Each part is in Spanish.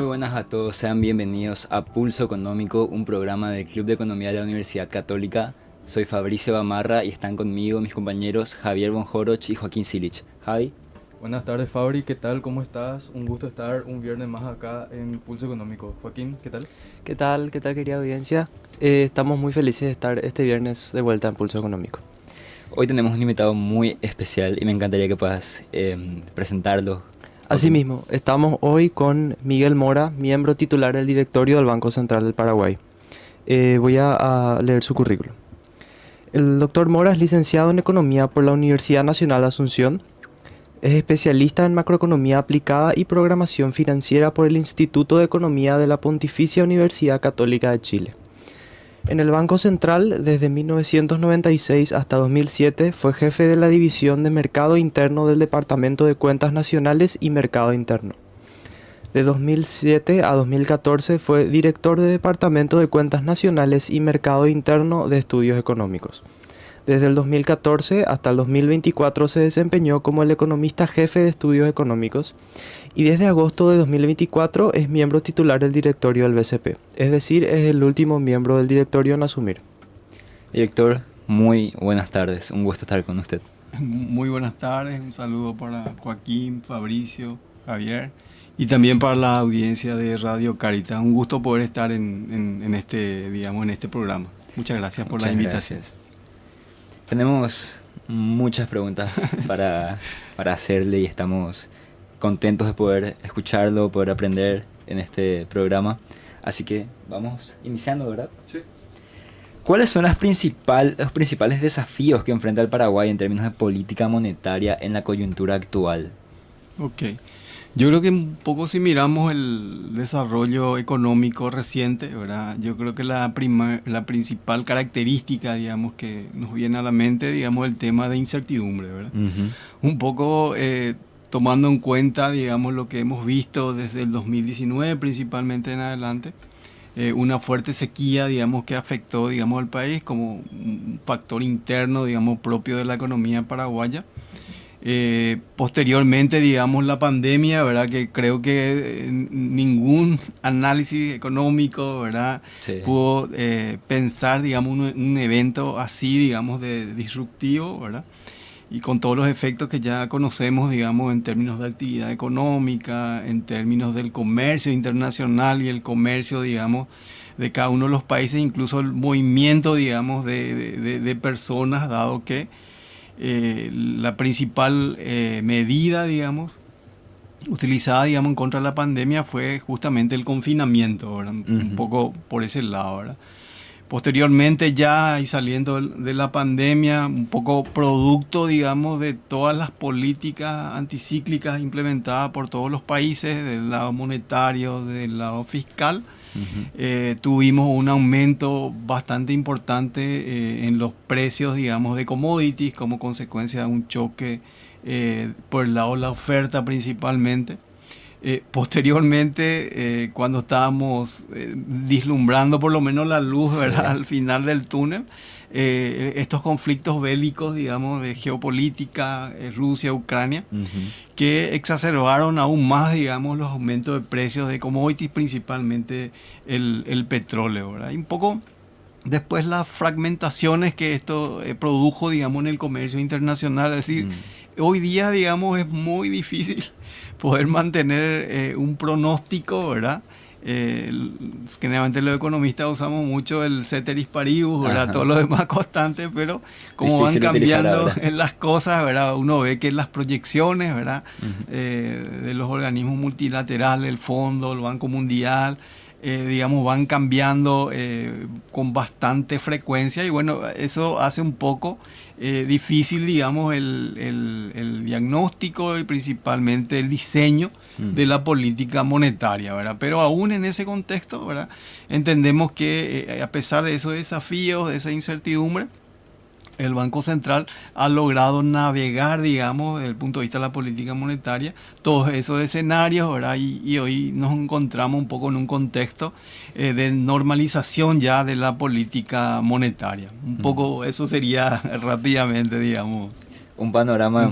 Muy buenas a todos, sean bienvenidos a Pulso Económico, un programa del Club de Economía de la Universidad Católica. Soy Fabricio Bamarra y están conmigo mis compañeros Javier Bonjoroch y Joaquín Silich. Javi. Buenas tardes, Fabri, ¿qué tal? ¿Cómo estás? Un gusto estar un viernes más acá en Pulso Económico. Joaquín, ¿qué tal? ¿Qué tal? ¿Qué tal, querida audiencia? Estamos muy felices de estar este viernes de vuelta en Pulso Económico. Hoy tenemos un invitado muy especial y me encantaría que puedas presentarlo. Asimismo, estamos hoy con Miguel Mora, miembro titular del directorio del Banco Central del Paraguay. Voy a leer su currículum. El doctor Mora es licenciado en Economía por la Universidad Nacional de Asunción. Es especialista en macroeconomía aplicada y programación financiera por el Instituto de Economía de la Pontificia Universidad Católica de Chile. En el Banco Central, desde 1996 hasta 2007, fue jefe de la División de Mercado Interno del Departamento de Cuentas Nacionales y Mercado Interno. De 2007 a 2014 fue director de Departamento de Cuentas Nacionales y Mercado Interno de Estudios Económicos. Desde el 2014 hasta el 2024 se desempeñó como el economista jefe de estudios económicos y desde agosto de 2024 es miembro titular del directorio del BCP, es decir, es el último miembro del directorio en asumir. Director, muy buenas tardes, un gusto estar con usted. Muy buenas tardes, un saludo para Joaquín, Fabricio, Javier y también para la audiencia de Radio Caritas. Un gusto poder estar en este programa. Muchas gracias por la invitación. Gracias. Tenemos muchas preguntas para hacerle y estamos contentos de poder escucharlo, poder aprender en este programa. Así que vamos iniciando, ¿verdad? Sí. ¿Cuáles son los principales desafíos que enfrenta el Paraguay en términos de política monetaria en la coyuntura actual? Ok. Yo creo que un poco si miramos el desarrollo económico reciente, ¿verdad? Yo creo que la principal característica, digamos, que nos viene a la mente, digamos, el tema de incertidumbre, ¿verdad? Uh-huh. Un poco tomando en cuenta, digamos, lo que hemos visto desde el 2019 principalmente en adelante, una fuerte sequía, digamos, que afectó, digamos, al país como un factor interno, digamos, propio de la economía paraguaya. Posteriormente, digamos, la pandemia, ¿verdad? Que creo que ningún análisis económico, ¿verdad? Sí. Pudo pensar, digamos, un evento así, digamos, de disruptivo, ¿verdad? Y con todos los efectos que ya conocemos, digamos, en términos de actividad económica, en términos del comercio internacional y el comercio, digamos, de cada uno de los países, incluso el movimiento, digamos, de personas, dado que la principal medida, digamos, utilizada, digamos, en contra de la pandemia fue justamente el confinamiento, ¿verdad? Uh-huh. Un poco por ese lado, ¿verdad? Posteriormente ya y saliendo de la pandemia, un poco producto, digamos, de todas las políticas anticíclicas implementadas por todos los países, del lado monetario, del lado fiscal, uh-huh. Tuvimos un aumento bastante importante en los precios, digamos, de commodities como consecuencia de un choque por el lado de la oferta principalmente. Posteriormente, cuando estábamos vislumbrando por lo menos la luz, ¿verdad? Sí. Al final del túnel, estos conflictos bélicos, digamos, de geopolítica, Rusia, Ucrania, uh-huh. que exacerbaron aún más, digamos, los aumentos de precios de commodities, principalmente el petróleo, ¿verdad? Y un poco después las fragmentaciones que esto produjo, digamos, en el comercio internacional, es decir, hoy día, digamos, es muy difícil poder mantener un pronóstico, ¿verdad? Generalmente los economistas usamos mucho el ceteris paribus, ¿verdad? Ajá. Todo lo demás constante, pero como van cambiando en las cosas, ¿verdad? Uno ve que las proyecciones, ¿verdad? Uh-huh. De los organismos multilaterales, el Fondo, el Banco Mundial, digamos, van cambiando con bastante frecuencia y bueno, eso hace un poco difícil, digamos, el diagnóstico y principalmente el diseño de la política monetaria, ¿verdad? Pero aún en ese contexto, ¿verdad? Entendemos que a pesar de esos desafíos, de esa incertidumbre, el Banco Central ha logrado navegar, digamos, desde el punto de vista de la política monetaria, todos esos escenarios, ¿verdad? Y hoy nos encontramos un poco en un contexto de normalización ya de la política monetaria. Un poco eso sería rápidamente, digamos. Un panorama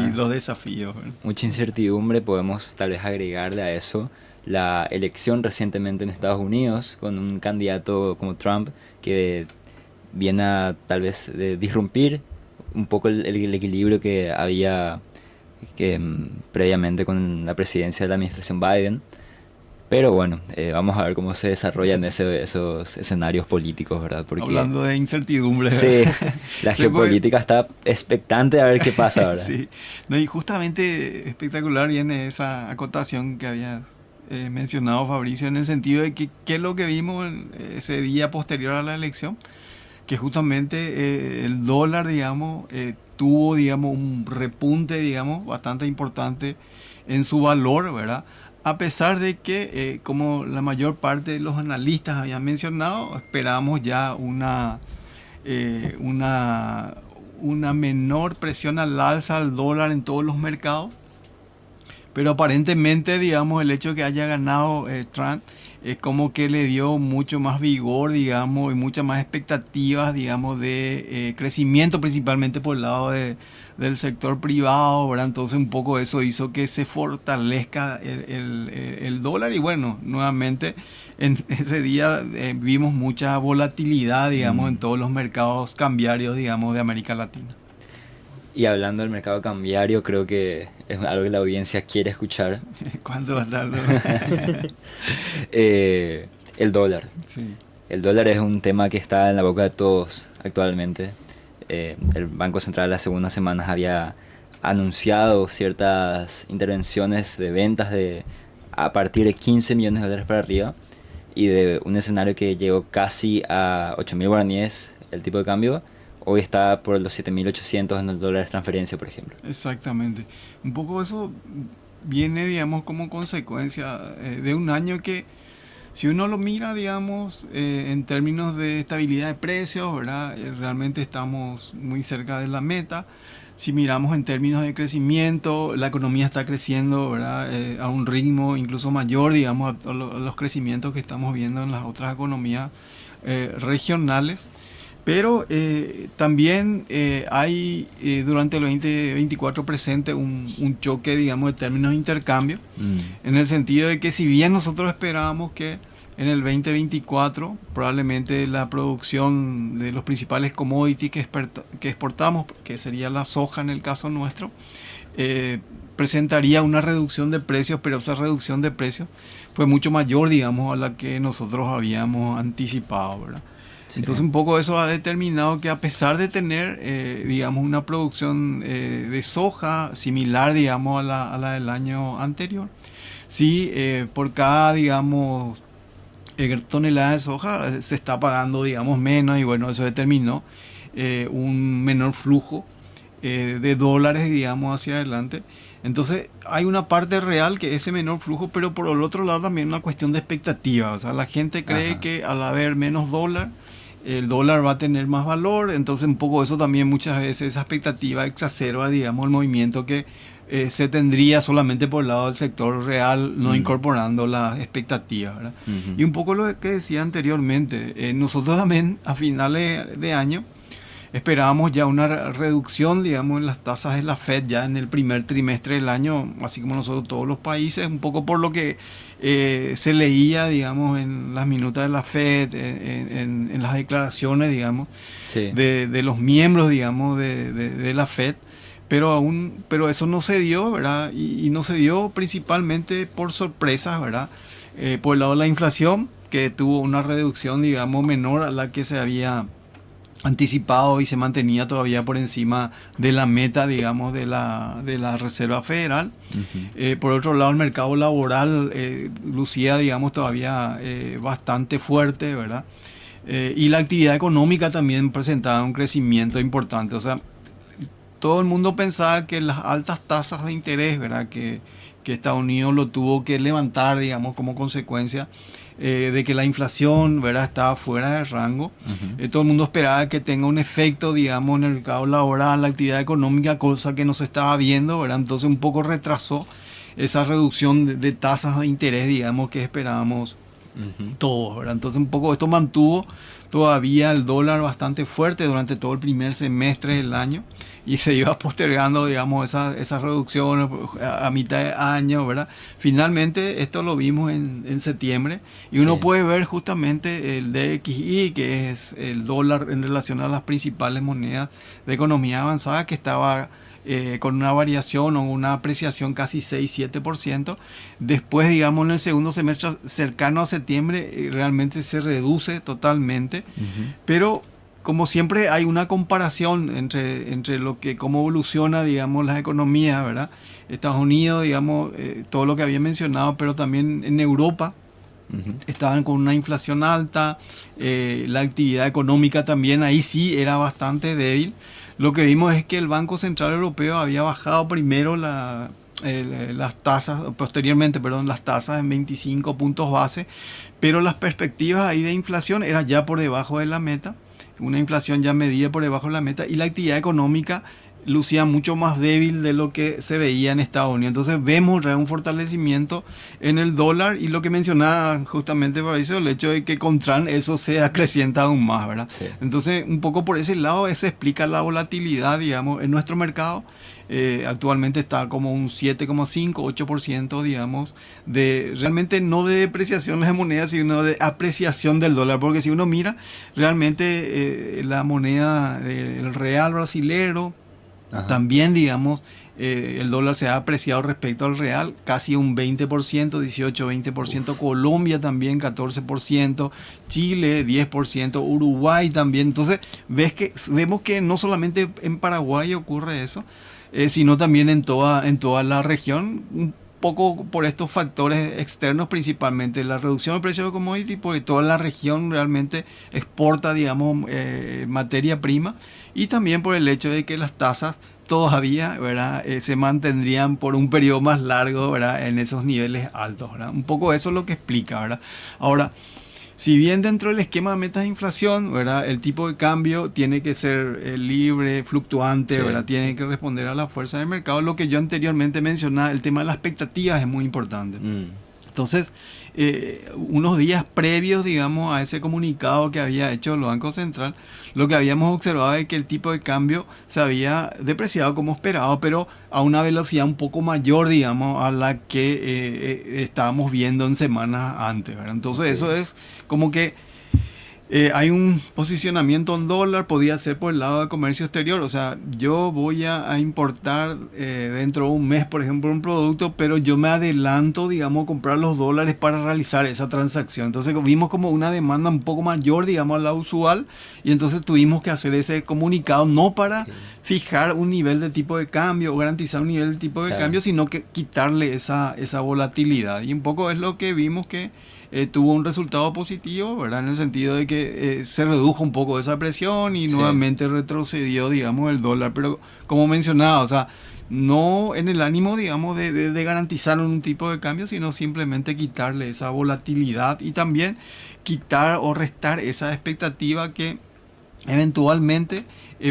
y los desafíos, ¿verdad? Mucha incertidumbre, podemos tal vez agregarle a eso la elección recientemente en Estados Unidos con un candidato como Trump que viene a tal vez disrumpir un poco el equilibrio que había previamente con la presidencia de la administración Biden. Pero bueno, vamos a ver cómo se desarrollan esos escenarios políticos, ¿verdad? Porque, hablando de incertidumbre. Sí, la geopolítica está expectante a ver qué pasa ahora. Sí, no, y justamente espectacular viene esa acotación que había mencionado Fabricio, en el sentido de que qué es lo que vimos en ese día posterior a la elección, que justamente el dólar, digamos, tuvo, digamos, un repunte, digamos, bastante importante en su valor, ¿verdad? A pesar de que, como la mayor parte de los analistas habían mencionado, esperábamos ya una menor presión al alza al dólar en todos los mercados. Pero aparentemente, digamos, el hecho de que haya ganado Trump es como que le dio mucho más vigor, digamos, y muchas más expectativas, digamos, de crecimiento, principalmente por el lado del sector privado, ¿verdad? Entonces un poco eso hizo que se fortalezca el dólar y bueno, nuevamente en ese día vimos mucha volatilidad, digamos, en todos los mercados cambiarios, digamos, de América Latina. Y hablando del mercado cambiario, creo que es algo que la audiencia quiere escuchar. ¿Cuándo va a estar? El dólar. Sí. El dólar es un tema que está en la boca de todos actualmente. El Banco Central las segundas semanas había anunciado ciertas intervenciones de ventas a partir de 15 millones de dólares para arriba y de un escenario que llegó casi a 8.000 guaraníes el tipo de cambio. Hoy está por los 7.800 en el dólar de transferencia, por ejemplo. Exactamente. Un poco eso viene, digamos, como consecuencia de un año que, si uno lo mira, digamos, en términos de estabilidad de precios, ¿verdad? Realmente estamos muy cerca de la meta. Si miramos en términos de crecimiento, la economía está creciendo, ¿verdad? A un ritmo incluso mayor, digamos, a los crecimientos que estamos viendo en las otras economías regionales. Pero también hay durante el 2024 presente un choque, digamos, de términos de intercambio, en el sentido de que si bien nosotros esperábamos que en el 2024 probablemente la producción de los principales commodities que exportamos, que sería la soja en el caso nuestro, presentaría una reducción de precios, pero esa reducción de precios fue mucho mayor, digamos, a la que nosotros habíamos anticipado, ¿verdad? Sí. Entonces un poco eso ha determinado que a pesar de tener, digamos, una producción de soja similar, digamos, a la del año anterior, sí, por cada, digamos, tonelada de soja se está pagando, digamos, menos y bueno, eso determinó un menor flujo de dólares, digamos, hacia adelante. Entonces hay una parte real que es ese menor flujo, pero por el otro lado también una cuestión de expectativa. O sea, la gente cree que al haber menos dólar, el dólar va a tener más valor, entonces un poco eso también muchas veces esa expectativa exacerba, digamos, el movimiento que se tendría solamente por el lado del sector real, no incorporando las expectativas, ¿verdad? Y un poco lo que decía anteriormente, nosotros también a finales de año esperábamos ya una reducción, digamos, en las tasas de la Fed ya en el primer trimestre del año, así como nosotros todos los países, un poco por lo que se leía, digamos, en las minutas de la Fed, en las declaraciones, digamos, sí, de los miembros, digamos, de la Fed, pero eso no se dio, ¿verdad? Y no se dio principalmente por sorpresas, ¿verdad? Por el lado de la inflación, que tuvo una reducción, digamos, menor a la que se había anticipado y se mantenía todavía por encima de la meta, digamos, de la Reserva Federal. Por otro lado, el mercado laboral lucía, digamos, todavía bastante fuerte, ¿verdad? Y la actividad económica también presentaba un crecimiento importante. O sea, todo el mundo pensaba que las altas tasas de interés, ¿verdad?, que Estados Unidos lo tuvo que levantar, digamos, como consecuencia de que la inflación, ¿verdad?, estaba fuera de rango. Todo el mundo esperaba que tenga un efecto, digamos, en el mercado laboral, la actividad económica, cosa que no se estaba viendo, ¿verdad? Entonces un poco retrasó esa reducción de tasas de interés, digamos, que esperábamos Ujú. todos, ¿verdad? Entonces un poco esto mantuvo todavía el dólar bastante fuerte durante todo el primer semestre del año y se iba postergando, digamos, esas reducciones a mitad de año, ¿verdad? Finalmente esto lo vimos en septiembre y uno Sí. puede ver justamente el DXY, que es el dólar en relación a las principales monedas de economía avanzada, que estaba con una variación o una apreciación casi 6-7%. Después, digamos, en el segundo semestre cercano a septiembre, realmente se reduce totalmente. Ujú. Pero como siempre hay una comparación entre lo que, cómo evoluciona, digamos, las economías, ¿verdad? Estados Unidos, digamos, todo lo que había mencionado, pero también en Europa Ujú. estaban con una inflación alta, la actividad económica también ahí sí era bastante débil. Lo que vimos es que el Banco Central Europeo había bajado primero las tasas, posteriormente, perdón, las tasas en 25 puntos base, pero las perspectivas ahí de inflación era ya por debajo de la meta, una inflación ya medida por debajo de la meta, y la actividad económica lucía mucho más débil de lo que se veía en Estados Unidos. Entonces vemos un fortalecimiento en el dólar y lo que mencionaba justamente Fabricio, el hecho de que con Trump eso se acrecienta aún más, ¿verdad? Sí. Entonces un poco por ese lado se explica la volatilidad, digamos, en nuestro mercado. Actualmente está como un 7,5-8%, digamos, de realmente no de depreciación de monedas, sino de apreciación del dólar, porque si uno mira realmente la moneda del real brasilero, Ajá. también, digamos, el dólar se ha apreciado respecto al real, casi un 20%, 18-20%, Colombia también 14%, Chile 10%, Uruguay también. Entonces, vemos que no solamente en Paraguay ocurre eso, sino también en toda la región, un poco por estos factores externos, principalmente la reducción del precio de commodity, porque toda la región realmente exporta, digamos, materia prima, y también por el hecho de que las tasas todavía, ¿verdad? Se mantendrían por un periodo más largo, ¿verdad? En esos niveles altos, ¿verdad? Un poco eso es lo que explica, ¿verdad? Ahora, si bien dentro del esquema de metas de inflación, ¿verdad? El tipo de cambio tiene que ser libre, fluctuante, Sí. ¿verdad? Tiene que responder a la fuerza del mercado. Lo que yo anteriormente mencionaba, el tema de las expectativas es muy importante. Mm. Entonces, unos días previos, digamos, a ese comunicado que había hecho el Banco Central, lo que habíamos observado es que el tipo de cambio se había depreciado como esperado, pero a una velocidad un poco mayor, digamos, a la que estábamos viendo en semanas antes, ¿verdad? Entonces, Ok. eso es como que hay un posicionamiento en dólar, podría ser por el lado de comercio exterior. O sea, yo voy a importar dentro de un mes, por ejemplo, un producto, pero yo me adelanto, digamos, a comprar los dólares para realizar esa transacción. Entonces vimos como una demanda un poco mayor, digamos, a la usual, y entonces tuvimos que hacer ese comunicado, no para Ok. fijar un nivel de tipo de cambio o garantizar un nivel de tipo de Claro. cambio, sino que quitarle esa volatilidad. Y un poco es lo que vimos que tuvo un resultado positivo, ¿verdad? En el sentido de que se redujo un poco esa presión y Sí. nuevamente retrocedió, digamos, el dólar. Pero como mencionaba, o sea, no en el ánimo, digamos, de garantizar un tipo de cambio, sino simplemente quitarle esa volatilidad y también quitar o restar esa expectativa que eventualmente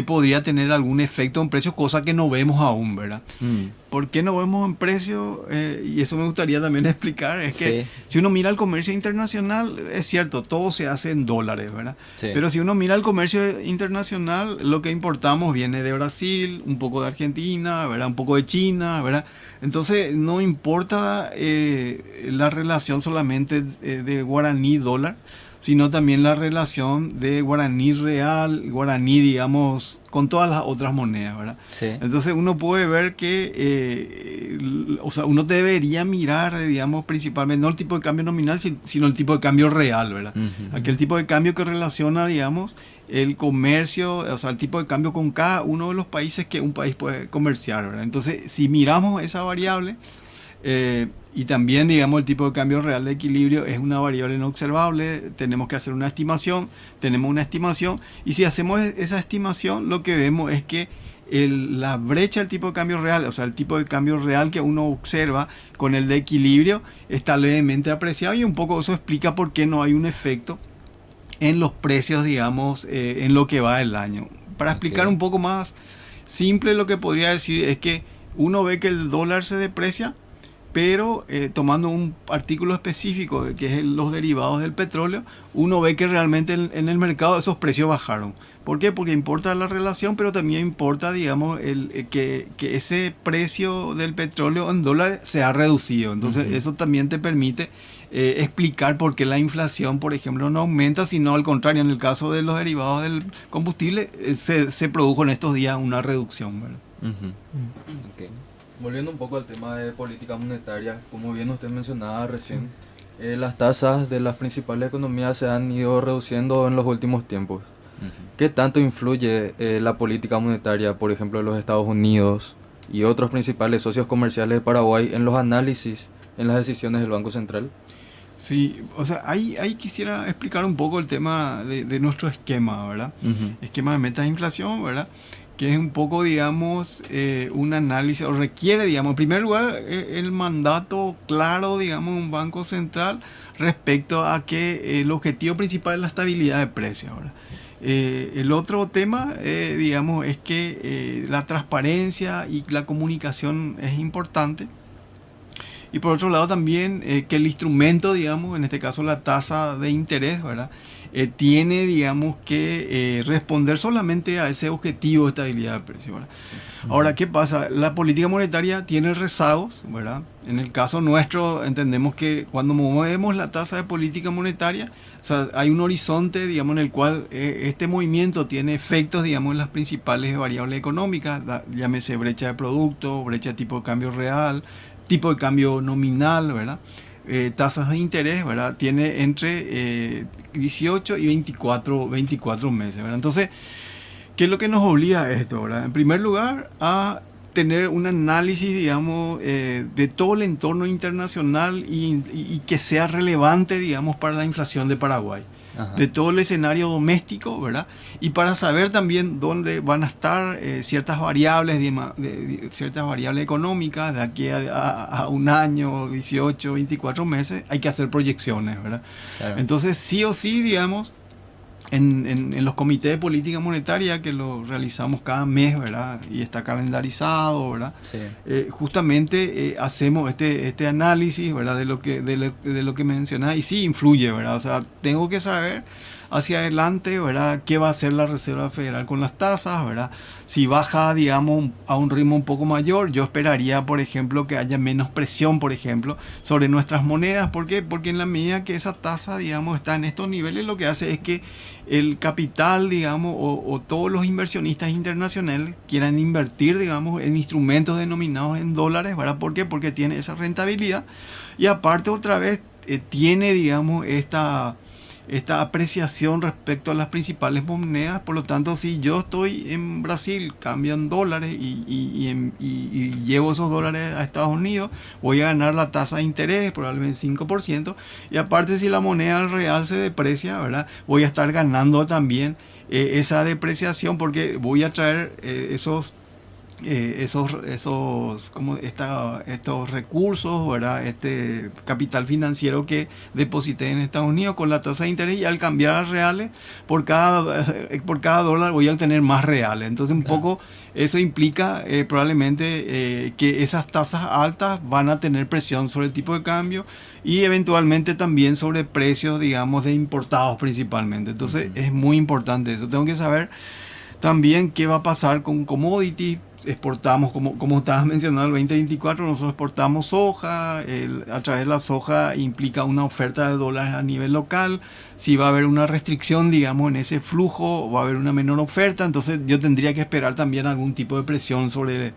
podría tener algún efecto en precios, cosa que no vemos aún, ¿verdad? Mm. ¿Por qué no vemos en precio? Y eso me gustaría también explicar, es que Sí. si uno mira el comercio internacional, es cierto, todo se hace en dólares, ¿verdad? Sí. Pero si uno mira el comercio internacional, lo que importamos viene de Brasil, un poco de Argentina, ¿verdad? Un poco de China, ¿verdad? Entonces no importa la relación solamente de guaraní-dólar, sino también la relación de guaraní real, guaraní, digamos, con todas las otras monedas, ¿verdad? Sí. Entonces uno puede ver que, o sea, uno debería mirar, digamos, principalmente no el tipo de cambio nominal, sino el tipo de cambio real, ¿verdad? Ujú. Aquel tipo de cambio que relaciona, digamos, el comercio, o sea, el tipo de cambio con cada uno de los países que un país puede comerciar, ¿verdad? Entonces, si miramos esa variable, y también, digamos, el tipo de cambio real de equilibrio es una variable no observable, tenemos que hacer una estimación, tenemos una estimación, y si hacemos esa estimación, lo que vemos es que la brecha del tipo de cambio real, o sea, el tipo de cambio real que uno observa con el de equilibrio, está levemente apreciado, y un poco eso explica por qué no hay un efecto en los precios, digamos, en lo que va el año. Para explicar Ok. un poco más simple, lo que podría decir es que uno ve que el dólar se deprecia, pero tomando un artículo específico, que es los derivados del petróleo, uno ve que realmente en el mercado esos precios bajaron. ¿Por qué? Porque importa la relación, pero también importa, digamos, que ese precio del petróleo en dólares se ha reducido. Entonces, eso también te permite explicar por qué la inflación, por ejemplo, no aumenta, sino al contrario, en el caso de los derivados del combustible, se produjo en estos días una reducción, ¿verdad? Okay. Volviendo un poco al tema de política monetaria, como bien usted mencionaba recién, las tasas de las principales economías se han ido reduciendo en los últimos tiempos. ¿Qué tanto influye la política monetaria, por ejemplo, de los Estados Unidos y otros principales socios comerciales de Paraguay en los análisis, en las decisiones del Banco Central? Sí, o sea, ahí quisiera explicar un poco el tema de nuestro esquema, ¿verdad? Esquema de metas de inflación, ¿verdad? Que es un poco, digamos, un análisis, o requiere, digamos, en primer lugar, el mandato claro, digamos, de un banco central respecto a que el objetivo principal es la estabilidad de precios, ¿verdad? El otro tema, digamos, es que la transparencia y la comunicación es importante. Y por otro lado también que el instrumento, digamos, en este caso la tasa de interés, ¿verdad? Tiene, digamos, que responder solamente a ese objetivo de estabilidad de precio, ¿verdad? Ahora, ¿qué pasa? La política monetaria tiene rezagos, ¿verdad? En el caso nuestro, entendemos que cuando movemos la tasa de política monetaria, o sea, hay un horizonte, digamos, en el cual este movimiento tiene efectos, digamos, en las principales variables económicas, llámese brecha de producto, brecha de tipo de cambio real, tipo de cambio nominal, ¿verdad? Tasas de interés, ¿verdad? Tiene entre 18 y 24 meses, ¿verdad? Entonces, ¿qué es lo que nos obliga a esto, ¿verdad? En primer lugar, a tener un análisis, digamos, de todo el entorno internacional y que sea relevante, digamos, para la inflación de Paraguay. Ajá. De todo el escenario doméstico, ¿verdad? Y para saber también dónde van a estar ciertas variables, ciertas variables económicas de aquí a un año, 18, 24 meses, hay que hacer proyecciones, ¿verdad? Claro. Entonces, sí o sí, digamos, en los comités de política monetaria que lo realizamos cada mes, ¿verdad? Y está calendarizado, ¿verdad? Sí. Justamente hacemos este análisis, ¿verdad? De lo que mencionás, y sí influye, ¿verdad? O sea, tengo que saber hacia adelante, ¿verdad? ¿Qué va a hacer la Reserva Federal con las tasas, ¿verdad? Si baja, digamos, a un ritmo un poco mayor, yo esperaría, por ejemplo, que haya menos presión, por ejemplo, sobre nuestras monedas. ¿Por qué? Porque en la medida que esa tasa, digamos, está en estos niveles, lo que hace es que el capital, digamos, o todos los inversionistas internacionales quieran invertir, digamos, en instrumentos denominados en dólares, ¿verdad? ¿Por qué? Porque tiene esa rentabilidad. Y aparte, otra vez, tiene, digamos, esta apreciación respecto a las principales monedas. Por lo tanto, si yo estoy en Brasil, cambian dólares y llevo esos dólares a Estados Unidos, voy a ganar la tasa de interés, probablemente 5%. Y aparte, si la moneda real se deprecia, ¿verdad? Voy a estar ganando también esa depreciación, porque voy a traer estos recursos, ¿verdad? Este capital financiero que deposité en Estados Unidos con la tasa de interés, y al cambiar a reales, por cada dólar voy a obtener más reales. Entonces, un poco eso implica probablemente que esas tasas altas van a tener presión sobre el tipo de cambio y eventualmente también sobre precios, digamos, de importados principalmente. Entonces, es muy importante eso. Tengo que saber también qué va a pasar con commodities. Exportamos, como estabas mencionando, el 2024 nosotros exportamos soja. A través de la soja implica una oferta de dólares a nivel local. Si va a haber una restricción, digamos, en ese flujo, va a haber una menor oferta. Entonces yo tendría que esperar también algún tipo de presión sobre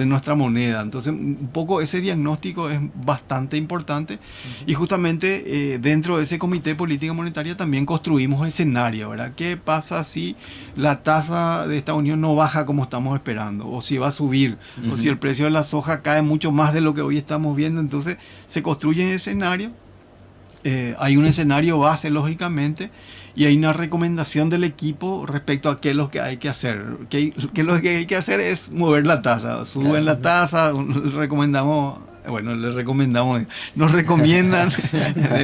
nuestra moneda. Entonces, un poco ese diagnóstico es bastante importante. Y justamente dentro de ese comité de política monetaria también construimos escenarios, ¿verdad? ¿Qué pasa si la tasa de Estados Unidos no baja como estamos esperando? O si va a subir, o si el precio de la soja cae mucho más de lo que hoy estamos viendo. Entonces se construyen escenarios. Hay un escenario base, lógicamente, y hay una recomendación del equipo respecto a qué es lo que hay que hacer. ¿Qué es lo que hay que hacer? Es mover la tasa. Suben la tasa, recomendamos bueno, les recomendamos, nos recomiendan,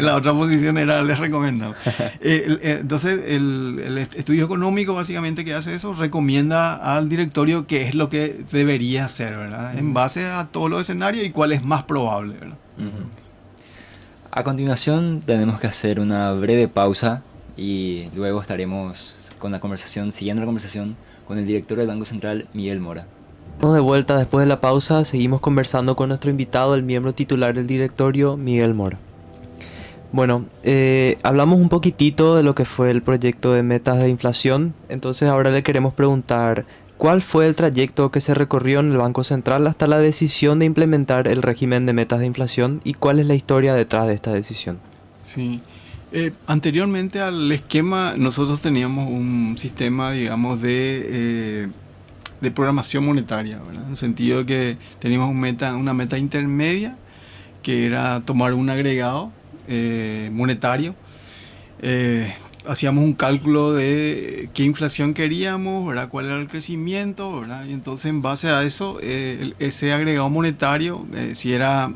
la otra posición era les recomendamos. Entonces, el estudio económico básicamente que hace eso, recomienda al directorio qué es lo que debería hacer, ¿verdad? En base a todos los escenarios y cuál es más probable, ¿verdad? A continuación tenemos que hacer una breve pausa y luego estaremos siguiendo la conversación con el director del Banco Central, Miguel Mora. De vuelta después de la pausa, seguimos conversando con nuestro invitado, el miembro titular del directorio, Miguel Mora. Bueno, hablamos un poquitito de lo que fue el proyecto de metas de inflación, entonces ahora le queremos preguntar ¿cuál fue el trayecto que se recorrió en el Banco Central hasta la decisión de implementar el régimen de metas de inflación y cuál es la historia detrás de esta decisión? Sí. Anteriormente al esquema, nosotros teníamos un sistema, digamos, de programación monetaria, ¿verdad? En el sentido de que teníamos una meta intermedia, que era tomar un agregado monetario. Hacíamos un cálculo de qué inflación queríamos, ¿verdad? Cuál era el crecimiento, ¿verdad? Y entonces, en base a eso, ese agregado monetario, si era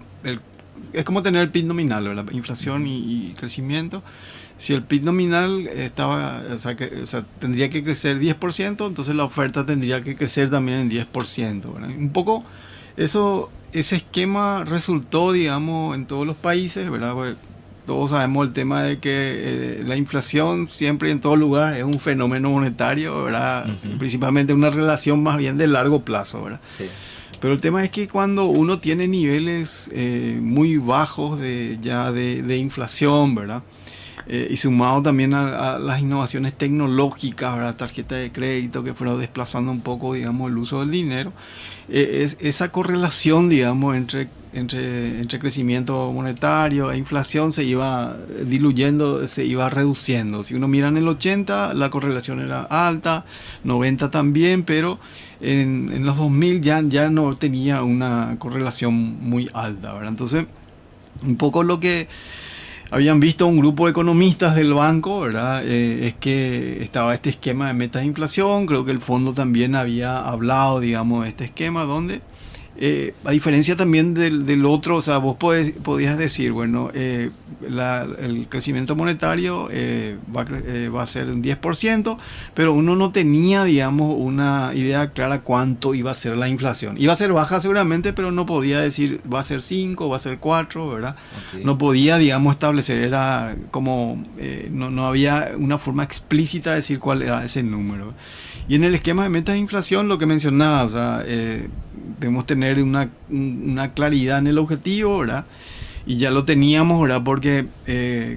es como tener el PIB nominal, ¿verdad? Inflación y crecimiento. Si el PIB nominal estaba, o sea, tendría que crecer 10%, entonces la oferta tendría que crecer también en 10%, ¿verdad? Un poco ese esquema resultó, digamos, en todos los países, ¿verdad? Pues todos sabemos el tema de que la inflación siempre y en todo lugar es un fenómeno monetario, ¿verdad? Principalmente una relación más bien de largo plazo, ¿verdad? Sí. Pero el tema es que cuando uno tiene niveles muy bajos de inflación, ¿verdad? Y sumado también a las innovaciones tecnológicas, ¿verdad? Tarjeta de crédito que fueron desplazando un poco, digamos, el uso del dinero, esa correlación, digamos, entre crecimiento monetario e inflación se iba diluyendo, se iba reduciendo. Si uno mira en el 80, la correlación era alta, 90 también, pero en los 2000 ya no tenía una correlación muy alta, ¿verdad? Entonces, un poco lo que habían visto un grupo de economistas del banco, ¿verdad? Es que estaba este esquema de metas de inflación. Creo que el fondo también había hablado, digamos, de este esquema donde, a diferencia también del otro, o sea, vos podías decir, bueno, el crecimiento monetario va a ser un 10%, pero uno no tenía, digamos, una idea clara cuánto iba a ser la inflación. Iba a ser baja seguramente, pero no podía decir va a ser 5, va a ser 4, ¿verdad? Okay. No podía, digamos, establecer, era como, no había una forma explícita de decir cuál era ese número. Y en el esquema de metas de inflación, lo que mencionaba, o sea, debemos tener una claridad en el objetivo, ¿verdad? Y ya lo teníamos, ¿verdad? Porque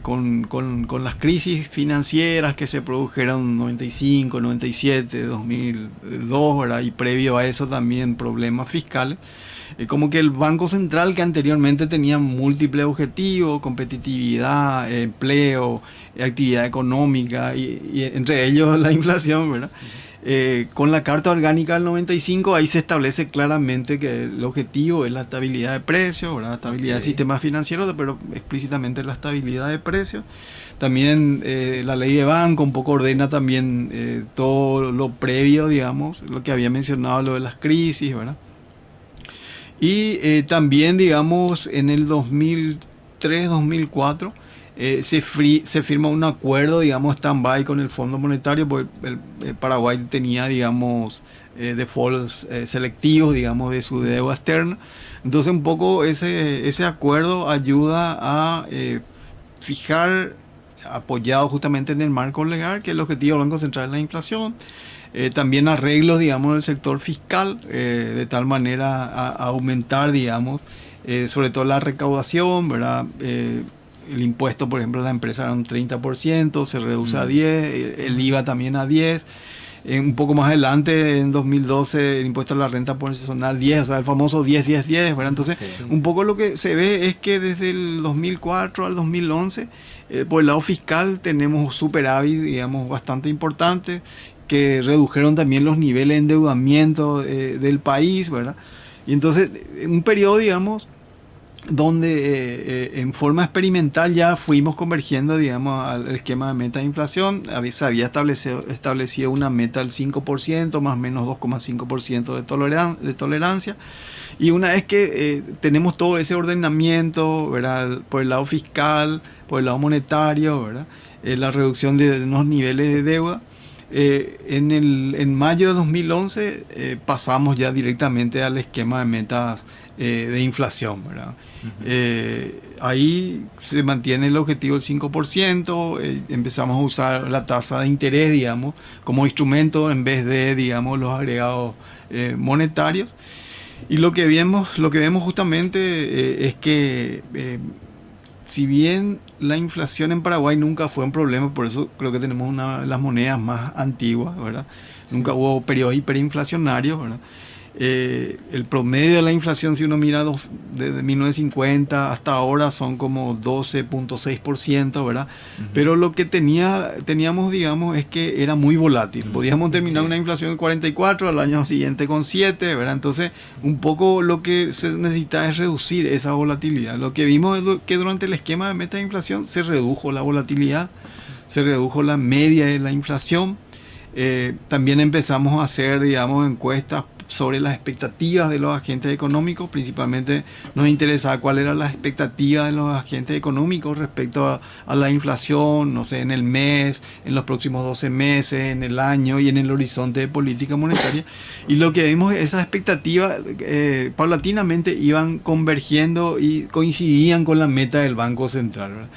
con las crisis financieras que se produjeron en 95, 97, 2002, ¿verdad? Y previo a eso también problemas fiscales. Como que el Banco Central, que anteriormente tenía múltiples objetivos, competitividad, empleo, actividad económica, y entre ellos la inflación, ¿verdad? Con la Carta Orgánica del 95, ahí se establece claramente que el objetivo es la estabilidad de precios, ¿verdad? Estabilidad del sistema financiero, pero explícitamente la estabilidad de precios. También la ley de banco un poco ordena también todo lo previo, digamos, lo que había mencionado, lo de las crisis, ¿verdad? Y también, digamos, en el 2003, 2004, se firma un acuerdo, digamos, stand-by con el Fondo Monetario, porque el Paraguay tenía, digamos, defaults selectivos, digamos, de su deuda externa. Entonces, un poco ese acuerdo ayuda a fijar, apoyado justamente en el marco legal, que el objetivo del Banco Central es la inflación. También arreglos, digamos, en el sector fiscal, de tal manera a aumentar, digamos, sobre todo la recaudación, ¿verdad? El impuesto, por ejemplo, a la empresa era un 30%, se reduce a 10%, el IVA también a 10%. Un poco más adelante, en 2012, el impuesto a la renta personal 10%, o sea, el famoso 10-10-10, ¿verdad? Entonces, un poco lo que se ve es que desde el 2004 al 2011, por el lado fiscal, tenemos superávit, digamos, bastante importante, que redujeron también los niveles de endeudamiento del país, ¿verdad? Y entonces, en un periodo, digamos, donde en forma experimental ya fuimos convergiendo, digamos, al esquema de meta de inflación. Se había establecido una meta del 5%, más o menos 2,5% de tolerancia. Y una vez que tenemos todo ese ordenamiento, ¿verdad?, por el lado fiscal, por el lado monetario, ¿verdad?, la reducción de los niveles de deuda, en mayo de 2011 pasamos ya directamente al esquema de metas de inflación, ¿verdad? Ahí se mantiene el objetivo del 5%, empezamos a usar la tasa de interés, digamos, como instrumento en vez de, digamos, los agregados monetarios. Y lo que vemos justamente es que si bien la inflación en Paraguay nunca fue un problema, por eso creo que tenemos una de las monedas más antiguas, ¿verdad? Nunca hubo periodos hiperinflacionarios, ¿verdad? El promedio de la inflación, si uno mira desde 1950 hasta ahora, son como 12,6%, ¿verdad? Pero lo que teníamos, digamos, es que era muy volátil. Podíamos terminar una inflación de 44, al año siguiente con 7, ¿verdad? Entonces, un poco lo que se necesita es reducir esa volatilidad. Lo que vimos es que durante el esquema de meta de inflación se redujo la volatilidad, se redujo la media de la inflación. También empezamos a hacer, digamos, encuestas sobre las expectativas de los agentes económicos. Principalmente nos interesaba cuál era la expectativa de los agentes económicos respecto a la inflación, no sé, en el mes, en los próximos 12 meses, en el año y en el horizonte de política monetaria. Y lo que vimos, esas expectativas paulatinamente iban convergiendo y coincidían con la meta del Banco Central, ¿verdad?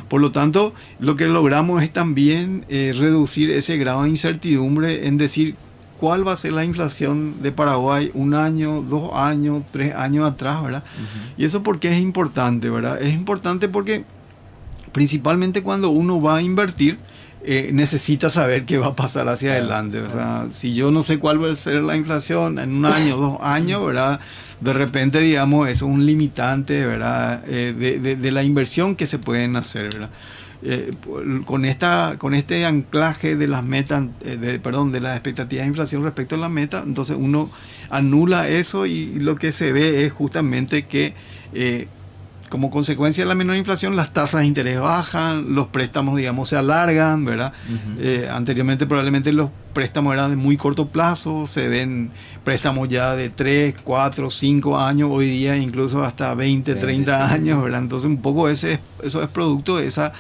Por lo tanto, lo que logramos es también reducir ese grado de incertidumbre en decir cuál va a ser la inflación de Paraguay 1 año, 2 años, 3 años atrás, ¿verdad? Y eso porque es importante, ¿verdad? Es importante porque principalmente cuando uno va a invertir, necesita saber qué va a pasar hacia adelante. O sea, si yo no sé cuál va a ser la inflación en 1 año, 2 años, ¿verdad?, de repente, digamos, eso es un limitante, ¿verdad?, de la inversión que se pueden hacer, ¿verdad? Con este anclaje de las metas, de las expectativas de inflación respecto a la meta, entonces uno anula eso y lo que se ve es justamente que como consecuencia de la menor inflación, las tasas de interés bajan, los préstamos, digamos, se alargan, ¿verdad? Anteriormente probablemente los préstamos eran de muy corto plazo, se ven préstamos ya de 3, 4, 5 años, hoy día incluso hasta 20, 30 años, ¿verdad? Entonces un poco eso es producto de esa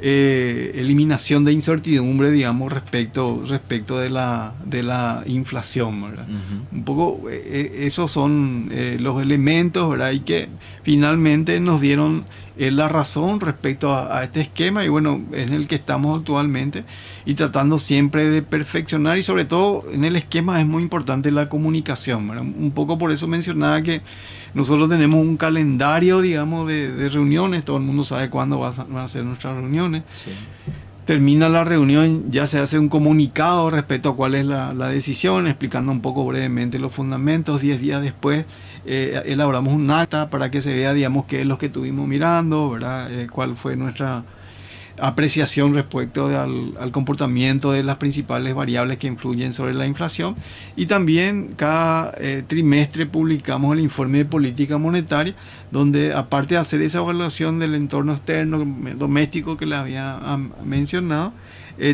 eliminación de incertidumbre, digamos, respecto de la inflación, ¿verdad? Un poco esos son los elementos, ¿verdad?, y que finalmente nos dieron la razón respecto a este esquema, y bueno, es en el que estamos actualmente, y tratando siempre de perfeccionar, y sobre todo en el esquema es muy importante la comunicación, ¿verdad? Un poco por eso mencionaba que nosotros tenemos un calendario, digamos, de reuniones, todo el mundo sabe cuándo van a ser nuestras reuniones. Sí. Termina la reunión, ya se hace un comunicado respecto a cuál es la decisión, explicando un poco brevemente los fundamentos. 10 días después elaboramos un acta para que se vea, digamos, qué es lo que estuvimos mirando, ¿verdad? Cuál fue nuestra apreciación respecto al comportamiento de las principales variables que influyen sobre la inflación. Y también cada trimestre publicamos el informe de política monetaria, donde aparte de hacer esa evaluación del entorno externo doméstico que les había mencionado,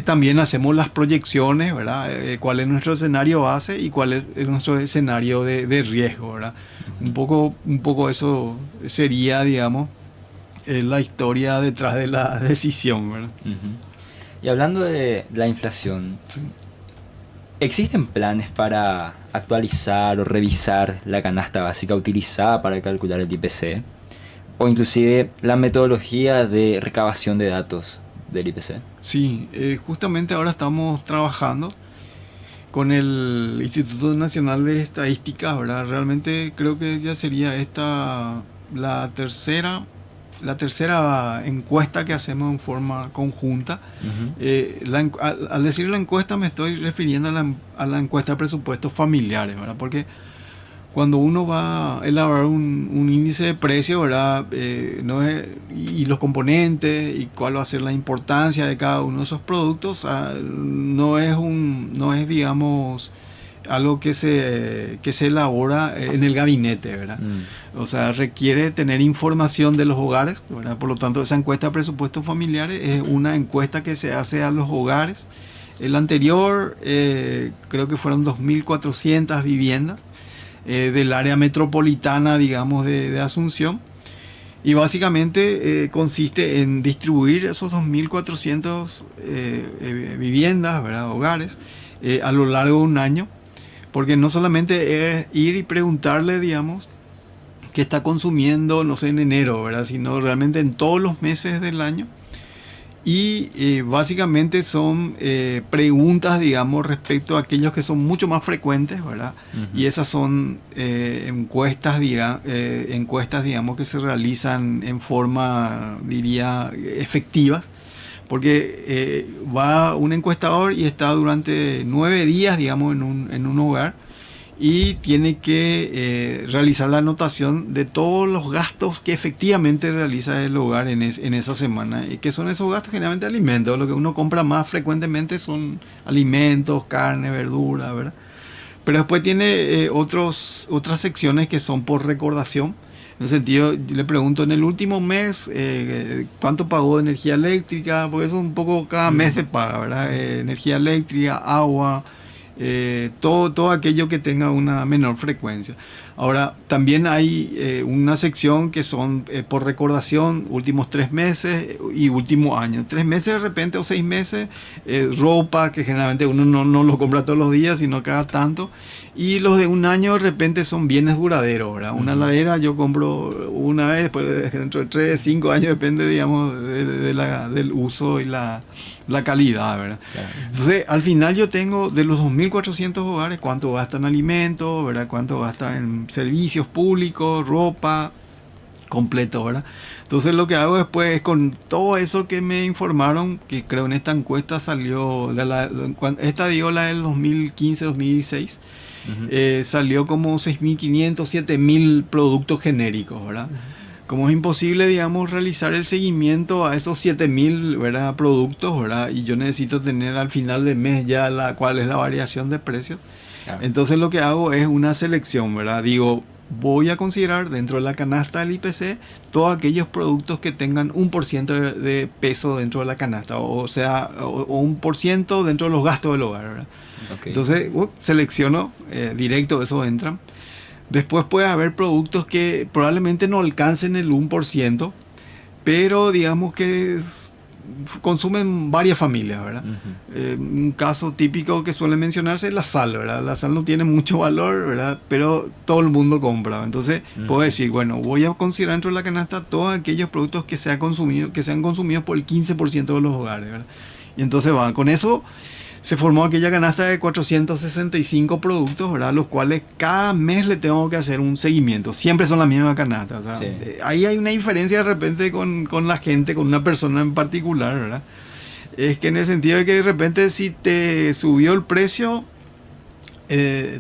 también hacemos las proyecciones, ¿verdad? Cuál es nuestro escenario base y cuál es nuestro escenario de riesgo, ¿verdad? Un poco eso sería, digamos, la historia detrás de la decisión, ¿verdad? Y hablando de la inflación, ¿existen planes para actualizar o revisar la canasta básica utilizada para calcular el IPC? O inclusive la metodología de recabación de datos del IPC. Sí, justamente ahora estamos trabajando con el Instituto Nacional de Estadística, ¿verdad? Realmente creo que ya sería esta la tercera encuesta que hacemos en forma conjunta. Al decir la encuesta me estoy refiriendo a la encuesta de presupuestos familiares, ¿verdad? Porque cuando uno va a elaborar un índice de precio, ¿verdad? Y los componentes y cuál va a ser la importancia de cada uno de esos productos, no es digamos, algo que se elabora en el gabinete, ¿verdad? O sea, requiere tener información de los hogares, ¿verdad? Por lo tanto, esa encuesta de presupuestos familiares es una encuesta que se hace a los hogares. El anterior, creo que fueron 2.400 viviendas del área metropolitana, digamos, de Asunción. Y básicamente consiste en distribuir esos 2.400 viviendas, ¿verdad? Hogares, a lo largo de un año. Porque no solamente es ir y preguntarle, digamos, qué está consumiendo, no sé, en enero, ¿verdad? Sino realmente en todos los meses del año. Y básicamente son preguntas, digamos, respecto a aquellos que son mucho más frecuentes, ¿verdad? Y esas son encuestas, digamos, que se realizan en forma, diría, efectivas. Porque va un encuestador y está durante 9 días, digamos, en un hogar y tiene que realizar la anotación de todos los gastos que efectivamente realiza el hogar en esa semana. ¿Y qué son esos gastos? Generalmente alimentos. Lo que uno compra más frecuentemente son alimentos, carne, verdura, ¿verdad? Pero después tiene otras secciones que son por recordación. En el sentido, le pregunto, en el último mes, ¿cuánto pagó de energía eléctrica? Porque eso un poco cada mes se paga, ¿verdad? Energía eléctrica, agua, todo aquello que tenga una menor frecuencia. Ahora, también hay una sección que son por recordación, últimos 3 meses y último año. 3 meses de repente o 6 meses, ropa, que generalmente uno no lo compra todos los días, sino cada tanto. Y los de un año de repente son bienes duraderos, ¿verdad? Una heladera yo compro una vez, después dentro de 3, 5 años, depende, digamos, del uso y la calidad, ¿verdad? Claro. Entonces, al final yo tengo de los 2.400 hogares, cuánto gastan en alimentos, ¿verdad? Cuánto gastan en servicios públicos, ropa, completo, ¿verdad? Entonces lo que hago después es con todo eso que me informaron, que creo en esta encuesta salió, esta digo la del 2015-2016, salió como 6.500, 7.000 productos genéricos, ¿verdad? Como es imposible, digamos, realizar el seguimiento a esos 7.000, ¿verdad? Productos, ¿verdad? Y yo necesito tener al final del mes ya cuál es la variación de precios. Claro. Entonces lo que hago es una selección, ¿verdad? Digo, voy a considerar dentro de la canasta del IPC todos aquellos productos que tengan 1% de peso dentro de la canasta, o sea, o 1% dentro de los gastos del hogar, ¿verdad? Okay. Entonces selecciono directo, esos entran. Después puede haber productos que probablemente no alcancen el 1%, pero digamos que consumen varias familias, ¿verdad? Un caso típico que suele mencionarse es la sal, ¿verdad? La sal no tiene mucho valor, ¿verdad? Pero todo el mundo compra. Entonces, puedo decir, bueno, voy a considerar dentro de la canasta todos aquellos productos que sean consumidos por el 15% de los hogares, ¿verdad? Y entonces con eso se formó aquella canasta de 465 productos, ¿verdad? Los cuales cada mes le tengo que hacer un seguimiento. Siempre son la misma canasta. O sea, sí. Ahí hay una diferencia de repente con la gente, con una persona en particular, ¿verdad? Es que en el sentido de que de repente si te subió el precio,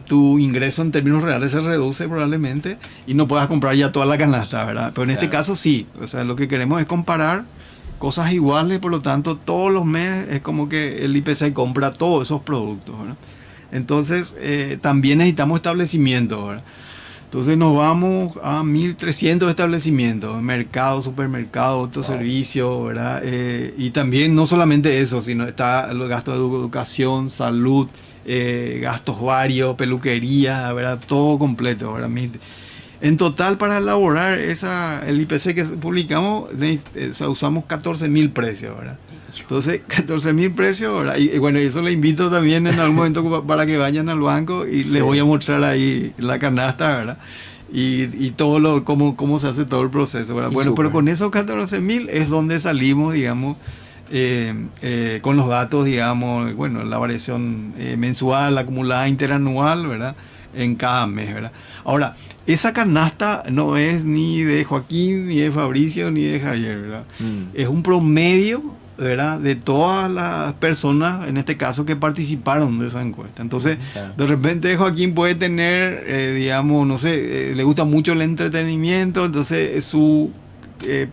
tu ingreso en términos reales se reduce probablemente y no puedas comprar ya toda la canasta, ¿verdad? Pero en este caso sí. O sea, lo que queremos es comparar cosas iguales, por lo tanto, todos los meses es como que el IPC compra todos esos productos, ¿verdad? Entonces, también necesitamos establecimientos, ¿verdad? Entonces nos vamos a 1.300 establecimientos, mercados, supermercados, autoservicios, ¿verdad? Y también no solamente eso, sino está los gastos de educación, salud, gastos varios, peluquería, ¿verdad? Todo completo, ¿verdad? En total, para elaborar el IPC que publicamos, usamos 14.000 precios, ¿verdad? Entonces, 14.000 precios, ¿verdad? Y bueno, eso le invito también en algún momento para que vayan al banco y les voy a mostrar ahí la canasta, ¿verdad? Y todo cómo se hace todo el proceso, ¿verdad? Bueno, pero con esos 14.000 es donde salimos, digamos, con los datos, digamos, bueno, la variación mensual, acumulada, interanual, ¿verdad? En cada mes, ¿verdad? Ahora, esa canasta no es ni de Joaquín, ni de Fabricio, ni de Javier, ¿verdad? Es un promedio, ¿verdad? De todas las personas, en este caso, que participaron de esa encuesta. Entonces, de repente Joaquín puede tener, digamos, no sé, le gusta mucho el entretenimiento, entonces su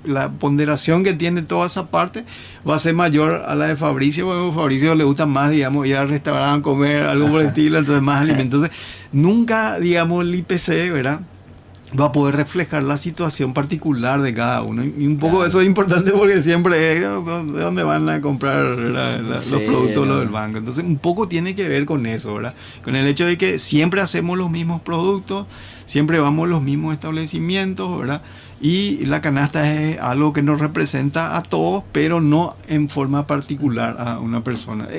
la ponderación que tiene toda esa parte va a ser mayor a la de Fabricio, porque a Fabricio le gusta más, digamos, ir al restaurante, comer algo por el estilo, entonces más alimentos. Entonces, nunca, digamos, el IPC, ¿verdad?, va a poder reflejar la situación particular de cada uno. Y un poco eso es importante porque siempre es, ¿no?, ¿de dónde van a comprar los productos los del banco? Entonces, un poco tiene que ver con eso, ¿verdad? Con el hecho de que siempre hacemos los mismos productos, siempre vamos a los mismos establecimientos, ¿verdad? Y la canasta es algo que nos representa a todos, pero no en forma particular a una persona.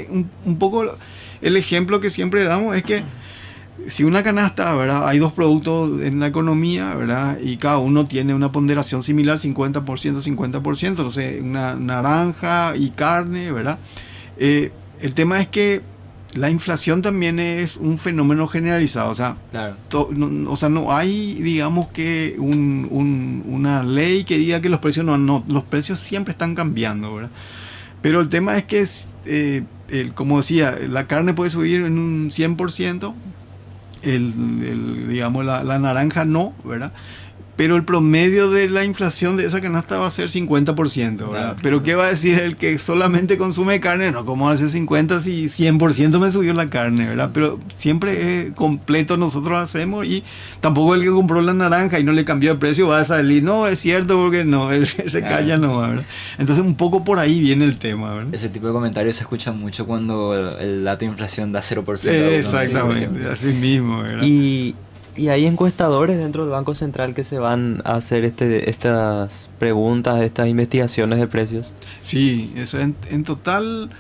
Un poco el ejemplo que siempre damos es que si una canasta, ¿verdad?, hay dos productos en la economía, ¿verdad?, y cada uno tiene una ponderación similar, 50%, 50%, entonces una naranja y carne, ¿verdad? El tema es que la inflación también es un fenómeno generalizado, o sea, Claro. no hay, digamos, que una ley que diga que los precios los precios siempre están cambiando, ¿verdad? Pero el tema es que, como decía, la carne puede subir en un 100%, digamos, la naranja no, ¿verdad? Pero el promedio de la inflación de esa canasta va a ser 50%, ¿verdad? Claro. Pero ¿qué va a decir el que solamente consume carne? No, ¿cómo va a ser 50 si 100% me subió la carne, ¿verdad? Pero siempre completo nosotros hacemos, y tampoco el que compró la naranja y no le cambió de precio va a salir, no, es cierto, porque no, ese Claro. calla no, ¿verdad? Entonces un poco por ahí viene el tema, ¿verdad? Ese tipo de comentarios se escucha mucho cuando el dato de inflación da 0%. Exactamente, así mismo, ¿verdad? Y hay encuestadores dentro del Banco Central que se van a hacer estas preguntas, estas investigaciones de precios. Sí, eso en total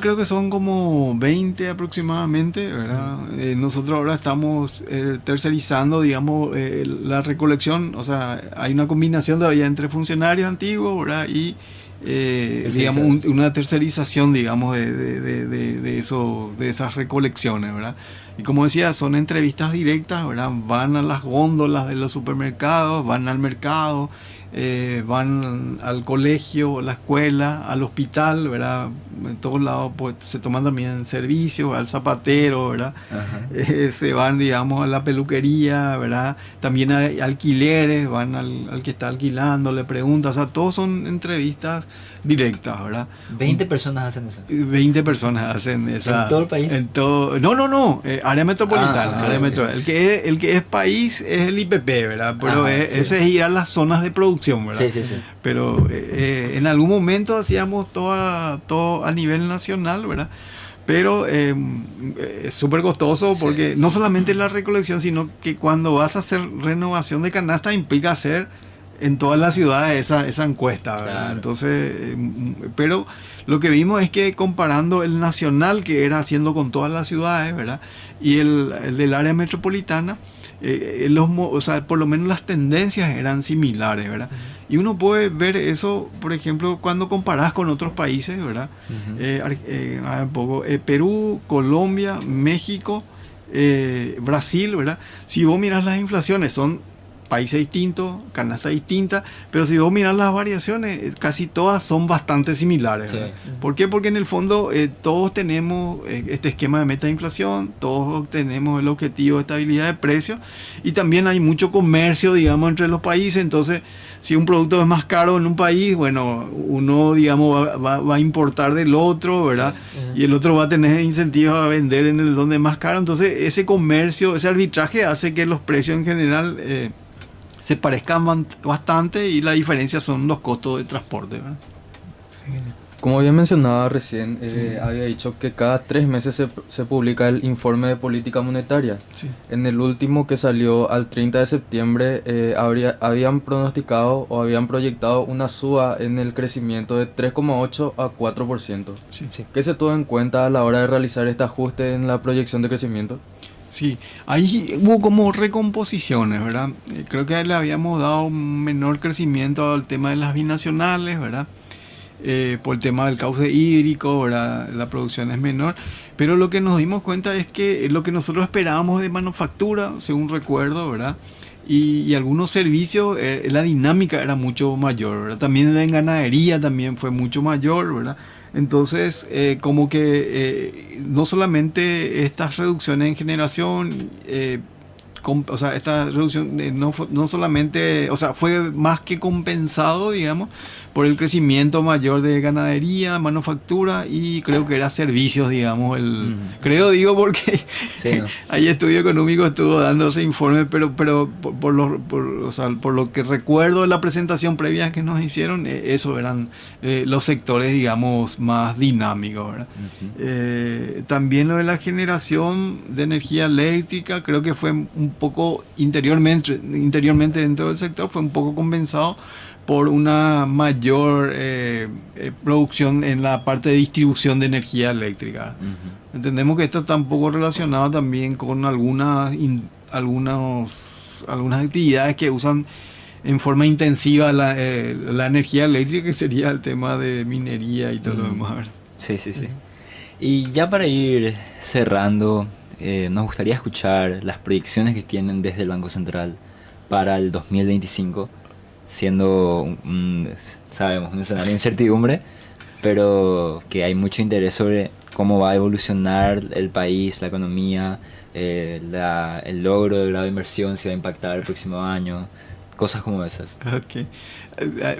creo que son como 20 aproximadamente, ¿verdad? Nosotros ahora estamos tercerizando, digamos, la recolección, o sea, hay una combinación todavía entre funcionarios antiguos, ¿verdad?, y digamos, una tercerización, digamos, de esas recolecciones, ¿verdad? Y como decía, son entrevistas directas, ¿verdad? Van a las góndolas de los supermercados, van al mercado, van al colegio, a la escuela, al hospital, ¿verdad? En todos lados pues, se toman también servicios, al zapatero, ¿verdad? Se van, digamos, a la peluquería, ¿verdad? También hay alquileres, van al que está alquilando, le preguntan, o sea, todos son entrevistas directas, ¿verdad? 20 personas hacen eso. 20 personas hacen esa. ¿En todo el país? No, área metropolitana. Ah, Área ok. metropolitana. El que es país es el IPP, ¿verdad? Pero Ajá, ese es ir a las zonas de producción, ¿verdad? Sí. Pero en algún momento hacíamos todo a nivel nacional, ¿verdad? Pero es súper costoso porque no solamente la recolección, sino que cuando vas a hacer renovación de canasta implica hacer en todas las ciudades esa encuesta, ¿verdad? Claro. Entonces, pero lo que vimos es que comparando el nacional, que era haciendo con todas las ciudades, ¿verdad?, y el del área metropolitana, o sea, por lo menos las tendencias eran similares, ¿verdad? Y uno puede ver eso, por ejemplo, cuando comparás con otros países, ¿verdad? Perú, Colombia, México, Brasil, ¿verdad? Si vos mirás las inflaciones, son países distintos, canasta distinta, pero si vos mirás las variaciones, casi todas son bastante similares, ¿verdad? Sí. ¿Por qué? Porque en el fondo todos tenemos este esquema de meta de inflación, todos tenemos el objetivo de estabilidad de precios, y también hay mucho comercio, digamos, entre los países. Entonces, si un producto es más caro en un país, bueno, uno, digamos, va a importar del otro, ¿verdad? Sí. Y el otro va a tener incentivos a vender en el donde es más caro. Entonces, ese comercio, ese arbitraje hace que los precios en general se parezcan bastante, y la diferencia son los costos de transporte, ¿verdad? Como bien mencionaba recién, había dicho que cada 3 meses se publica el informe de política monetaria. Sí. En el último, que salió al 30 de septiembre, habían pronosticado o habían proyectado una suba en el crecimiento de 3,8 a 4%. Sí. ¿Qué se tuvo en cuenta a la hora de realizar este ajuste en la proyección de crecimiento? Sí, ahí hubo como recomposiciones, ¿verdad? Creo que le habíamos dado un menor crecimiento al tema de las binacionales, ¿verdad? Por el tema del cauce hídrico, ¿verdad? La producción es menor, pero lo que nos dimos cuenta es que lo que nosotros esperábamos de manufactura, según recuerdo, ¿verdad?, y algunos servicios, la dinámica era mucho mayor, ¿verdad? También en ganadería también fue mucho mayor, ¿verdad? Entonces, como que no solamente estas reducciones en generación o sea, esta reducción no solamente, o sea, fue más que compensado, digamos, por el crecimiento mayor de ganadería, manufactura y creo que era servicios, digamos, creo, digo, porque Sí, ¿no? ahí Estudio Económico estuvo dando ese informe, pero o sea, por lo que recuerdo de la presentación previa que nos hicieron, eso eran los sectores, digamos, más dinámicos, ¿verdad? También lo de la generación de energía eléctrica, creo que fue un poco interiormente dentro del sector, fue un poco compensado por una mayor producción en la parte de distribución de energía eléctrica. Entendemos que esto está un poco relacionado también con algunas actividades que usan en forma intensiva la energía eléctrica, que sería el tema de minería y todo lo demás, ¿verdad? Sí, sí, sí. Y ya para ir cerrando, nos gustaría escuchar las proyecciones que tienen desde el Banco Central para el 2025, siendo, sabemos, un escenario de incertidumbre, pero que hay mucho interés sobre cómo va a evolucionar el país, la economía, el logro del grado de inversión, si va a impactar el próximo año, cosas como esas. Ok.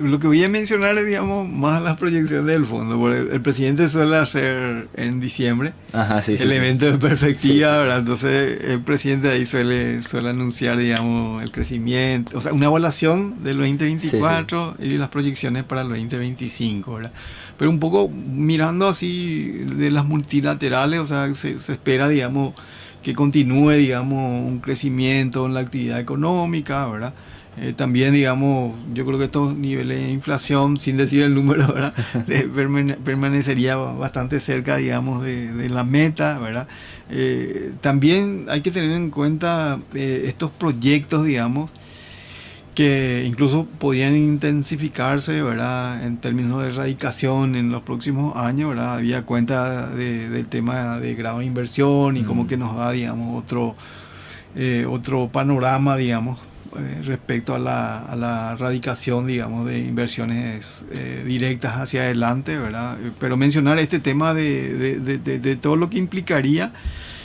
Lo que voy a mencionar es, digamos, más las proyecciones del fondo, porque el presidente suele hacer en diciembre Ajá, sí, sí, el sí. evento de perspectiva, Sí, sí. ¿verdad? Entonces el presidente ahí suele anunciar, digamos, el crecimiento, o sea, una evaluación del 2024 y las proyecciones para el 2025, ¿verdad? Pero un poco mirando así de las multilaterales, o sea, se espera, digamos, que continúe, digamos, un crecimiento en la actividad económica, ¿verdad? También, digamos, yo creo que estos niveles de inflación, sin decir el número, ¿verdad? Permanecería bastante cerca, digamos, de la meta, ¿verdad? También hay que tener en cuenta estos proyectos, digamos, que incluso podrían intensificarse, ¿verdad? En términos de erradicación en los próximos años, ¿verdad? Había cuenta del tema de grado de inversión y como que nos da, digamos, otro panorama, digamos, respecto a la erradicación, digamos, de inversiones directas hacia adelante, ¿verdad? Pero mencionar este tema de todo lo que implicaría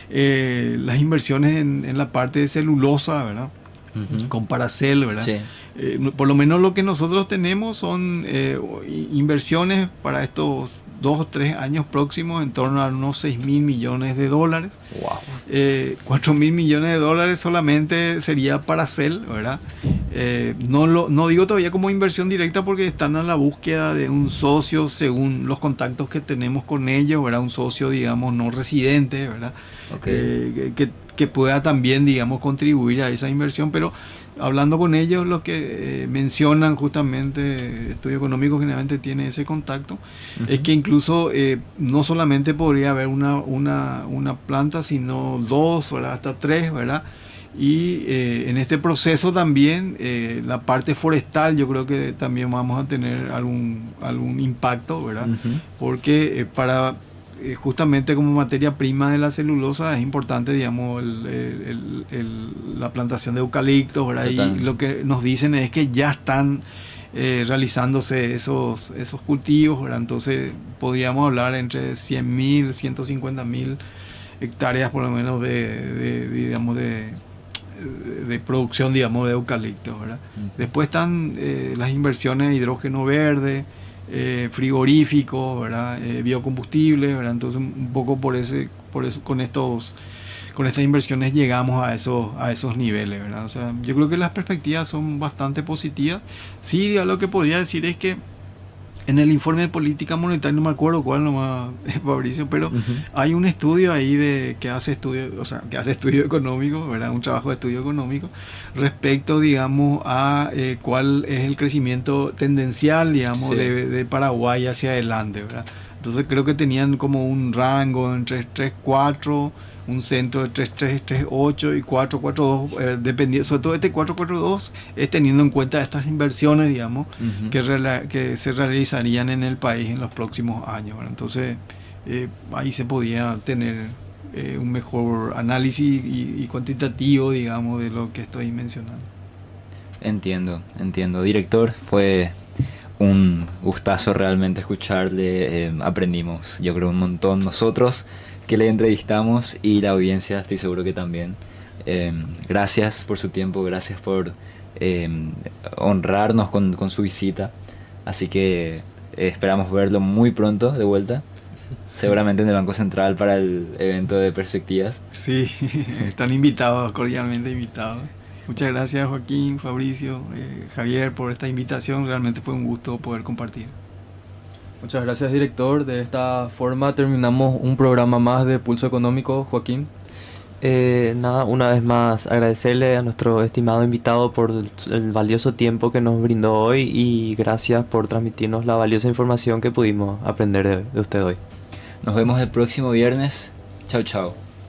las inversiones en la parte de celulosa, ¿verdad? Con Paracel, ¿verdad? Sí. Por lo menos lo que nosotros tenemos son inversiones para estos 2 o 3 años próximos en torno a unos $6.000 millones. Wow. 4.000 millones de dólares solamente sería Paracel, ¿verdad? No digo todavía como inversión directa porque están a la búsqueda de un socio según los contactos que tenemos con ellos, ¿verdad? Un socio, digamos, no residente, ¿verdad? Okay. Que pueda también, digamos, contribuir a esa inversión, pero hablando con ellos, lo que mencionan justamente, Estudio Económico generalmente tiene ese contacto, es que incluso no solamente podría haber una planta, sino 2, ¿verdad? Hasta 3, ¿verdad? Y en este proceso también la parte forestal yo creo que también vamos a tener algún impacto, ¿verdad? Porque justamente como materia prima de la celulosa es importante, digamos, la plantación de eucaliptos, ¿verdad? Y lo que nos dicen es que ya están realizándose esos cultivos, ¿verdad? Entonces podríamos hablar entre 100.000, 150.000 hectáreas por lo menos digamos, de producción, digamos, de eucaliptos, ¿verdad? Después están las inversiones de hidrógeno verde, frigoríficos, ¿verdad? Biocombustibles, ¿verdad? Entonces un poco por eso con estas inversiones llegamos a esos niveles, ¿verdad? O sea, yo creo que las perspectivas son bastante positivas. Sí, lo que podría decir es que en el informe de política monetaria, no me acuerdo cuál nomás, Fabricio, pero hay un estudio ahí que hace estudio económico, ¿verdad? Un trabajo de estudio económico respecto, digamos, a cuál es el crecimiento tendencial, digamos, sí, de Paraguay hacia adelante, ¿verdad? Entonces creo que tenían como un rango entre 3.4, un centro de 3.3, 3.8 y 4.4.2, dependiendo, sobre todo este 4.4.2 es teniendo en cuenta estas inversiones, digamos, que se realizarían en el país en los próximos años, ¿verdad? Entonces ahí se podía tener un mejor análisis y cuantitativo, digamos, de lo que estoy mencionando. Entiendo. Director, fue un gustazo realmente escucharle, aprendimos, yo creo, un montón nosotros que le entrevistamos y la audiencia estoy seguro que también. Gracias por su tiempo, gracias por honrarnos con su visita. Así que esperamos verlo muy pronto de vuelta, seguramente en el Banco Central para el evento de perspectivas. Sí, están invitados, cordialmente invitados. Muchas gracias Joaquín, Fabricio, Javier por esta invitación. Realmente fue un gusto poder compartir. Muchas gracias, director. De esta forma terminamos un programa más de Pulso Económico. Joaquín. Nada, una vez más agradecerle a nuestro estimado invitado por el valioso tiempo que nos brindó hoy y gracias por transmitirnos la valiosa información que pudimos aprender de usted hoy. Nos vemos el próximo viernes. Chao, chao.